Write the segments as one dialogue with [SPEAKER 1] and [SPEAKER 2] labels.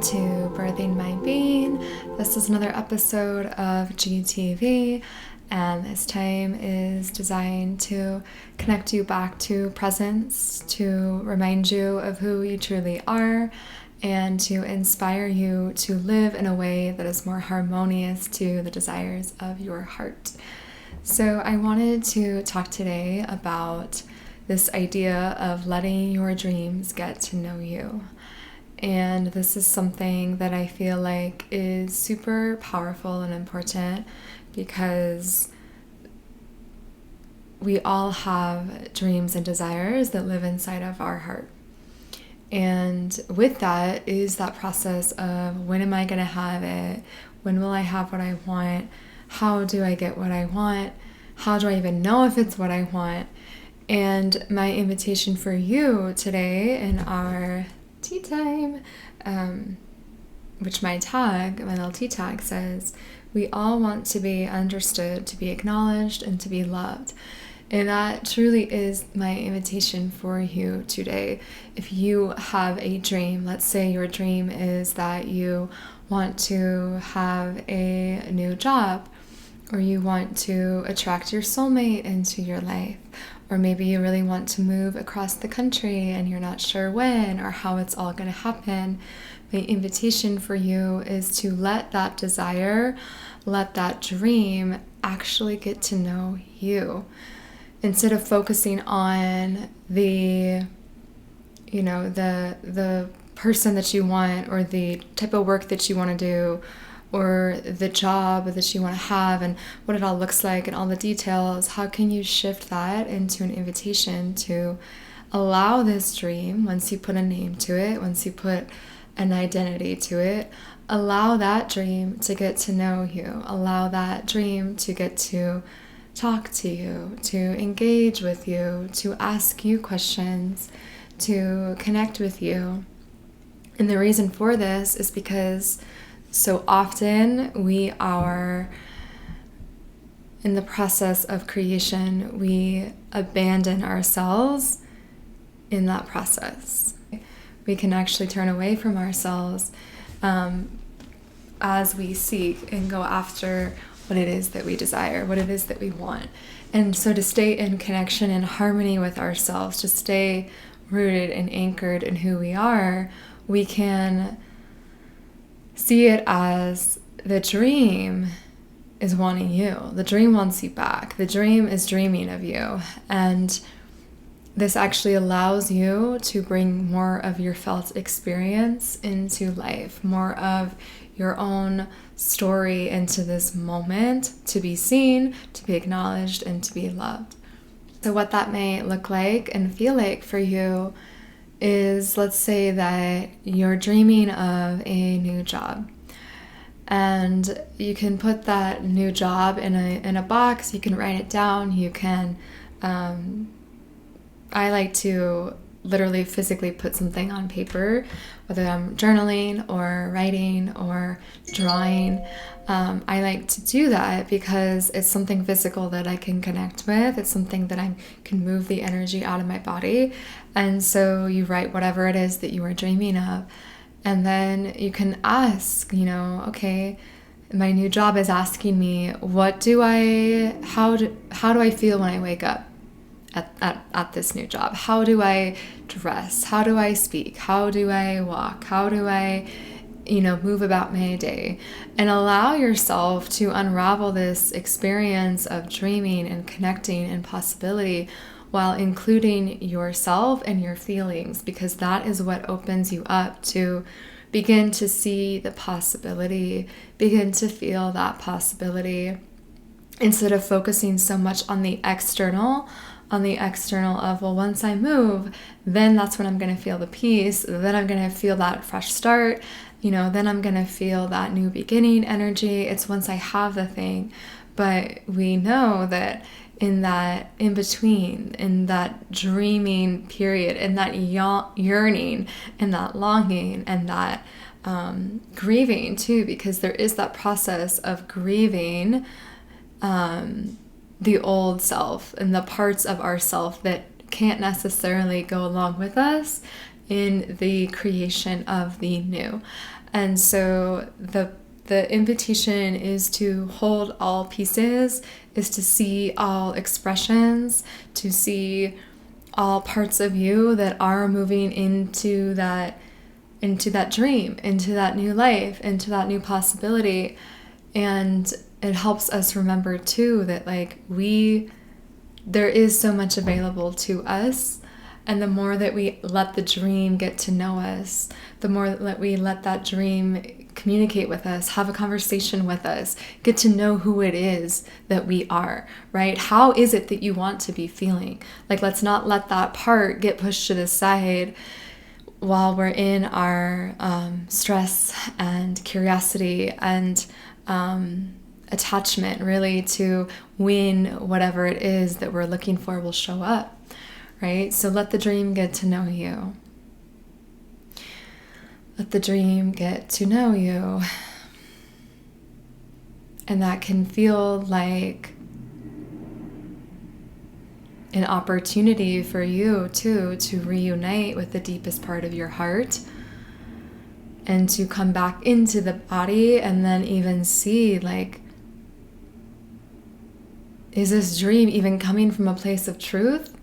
[SPEAKER 1] to Birthing My Being. This is another episode of GTV, and this time is designed to connect you back to presence, to remind you of who you truly are, and to inspire you to live in a way that is more harmonious to the desires of your heart. So I wanted to talk today about this idea of letting your dreams get to know you. And this is something that I feel like is super powerful and important because we all have dreams and desires that live inside of our heart. And with that is that process of, when am I going to have it? When will I have what I want? How do I get what I want? How do I even know if it's what I want? And my invitation for you today in our tea time, which my little tea tag says, we all want to be understood, to be acknowledged, and to be loved. And that truly is my invitation for you today. If you have a dream, let's say your dream is that you want to have a new job, or you want to attract your soulmate into your life, or maybe you really want to move across the country and you're not sure when or how it's all going to happen. My invitation for you is to let that desire, let that dream actually get to know you. Instead of focusing on the person that you want, or the type of work that you want to do, or the job that you want to have and what it all looks like and all the details, how can you shift that into an invitation to allow this dream, once you put a name to it, once you put an identity to it, allow that dream to get to know you, allow that dream to get to talk to you, to engage with you, to ask you questions, to connect with you. And the reason for this is because so often we are in the process of creation, we abandon ourselves in that process. We can actually turn away from ourselves as we seek and go after what it is that we desire, what it is that we want. And so to stay in connection and harmony with ourselves, to stay rooted and anchored in who we are, we can see it as the dream is wanting you. The dream wants you back. The dream is dreaming of you. And this actually allows you to bring more of your felt experience into life, more of your own story into this moment, to be seen, to be acknowledged, and to be loved. So what that may look like and feel like for you is, let's say that you're dreaming of a new job, and you can put that new job in a box. You can write it down. You can I like to literally physically put something on paper, whether I'm journaling or writing or drawing. I like to do that because it's something physical that I can connect with. It's something that I can move the energy out of my body. And so you write whatever it is that you are dreaming of. And then you can ask, okay, my new job is asking me, how do I feel when I wake up at this new job? How do I dress? How do I speak? How do I walk? How do I move about my day? And allow yourself to unravel this experience of dreaming and connecting and possibility, while including yourself and your feelings, because that is what opens you up to begin to see the possibility, begin to feel that possibility, instead of focusing so much on the external of, well, once I move, then that's when I'm going to feel the peace, then I'm going to feel that fresh start, then I'm going to feel that new beginning energy. It's once I have the thing. But we know that in that in between, in that dreaming period, in that yearning and that longing and that grieving too, because there is that process of grieving the old self and the parts of ourself that can't necessarily go along with us in the creation of the new. And so the invitation is to hold all pieces, is to see all expressions, to see all parts of you that are moving into that dream, into that new life, into that new possibility. And it helps us remember too that there is so much available to us. And the more that we let the dream get to know us, the more that we let that dream communicate with us, have a conversation with us, get to know who it is that we are, right? How is it that you want to be feeling? Let's not let that part get pushed to the side while we're in our stress and curiosity and attachment, really, to when whatever it is that we're looking for will show up. Right? So let the dream get to know you. Let the dream get to know you. And that can feel like an opportunity for you too to reunite with the deepest part of your heart and to come back into the body and then even see, is this dream even coming from a place of truth?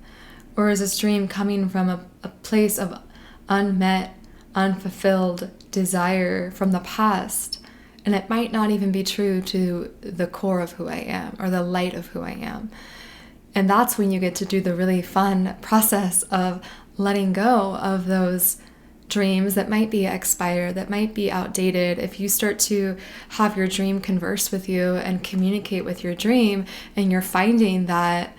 [SPEAKER 1] Or is this dream coming from a place of unmet, unfulfilled desire from the past? And it might not even be true to the core of who I am or the light of who I am. And that's when you get to do the really fun process of letting go of those dreams that might be expired, that might be outdated. If you start to have your dream converse with you and communicate with your dream, and you're finding that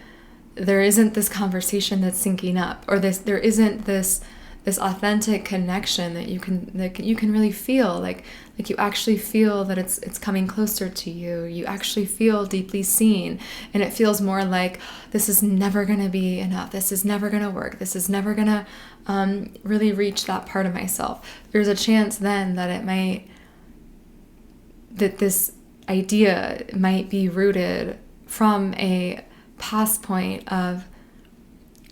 [SPEAKER 1] there isn't this conversation that's syncing up, or there isn't this authentic connection that you can really feel, like you actually feel that it's coming closer to you. You actually feel deeply seen, and it feels more like this is never going to be enough. This is never going to work. This is never going to really reach that part of myself. There's a chance then that this idea might be rooted from a past point of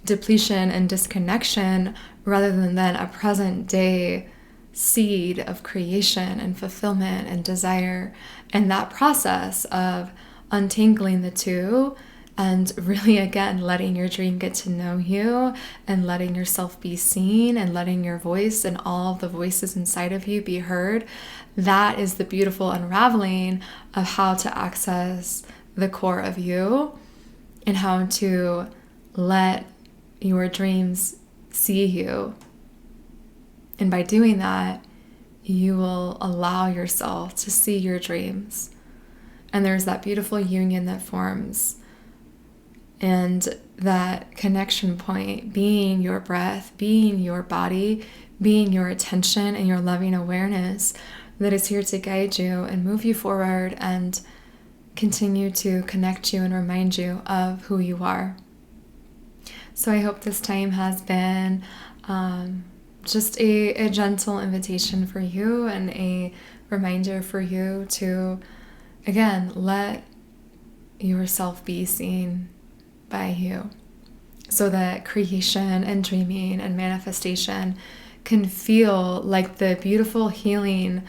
[SPEAKER 1] depletion and disconnection rather than a present day seed of creation and fulfillment and desire. And that process of untangling the two and really, again, letting your dream get to know you and letting yourself be seen and letting your voice and all of the voices inside of you be heard, that is the beautiful unraveling of how to access the core of you and how to let your dreams see you. And by doing that, you will allow yourself to see your dreams. And there's that beautiful union that forms. And that connection point being your breath, being your body, being your attention and your loving awareness that is here to guide you and move you forward and continue to connect you and remind you of who you are. So I hope this time has been just a gentle invitation for you and a reminder for you to, again, let yourself be seen by you so that creation and dreaming and manifestation can feel like the beautiful healing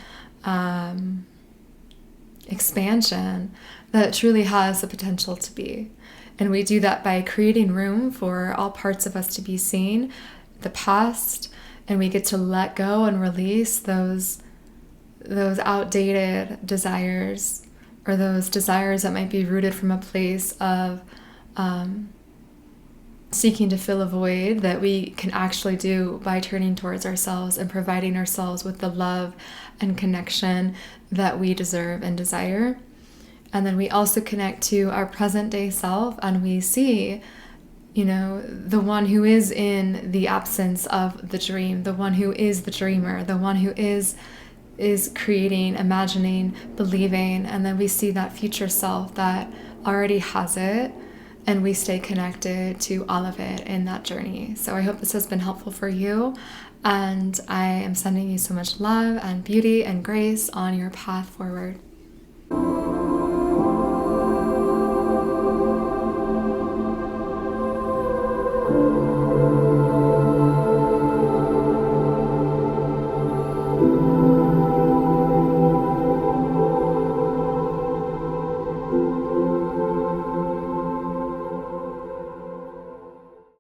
[SPEAKER 1] expansion that it truly has the potential to be. And we do that by creating room for all parts of us to be seen, the past, and we get to let go and release those outdated desires, or those desires that might be rooted from a place of seeking to fill a void that we can actually do by turning towards ourselves and providing ourselves with the love and connection that we deserve and desire. And then we also connect to our present day self, and we see, the one who is in the absence of the dream, the one who is the dreamer, the one who is creating, imagining, believing. And then we see that future self that already has it, and we stay connected to all of it in that journey. So I hope this has been helpful for you, and I am sending you so much love and beauty and grace on your path forward.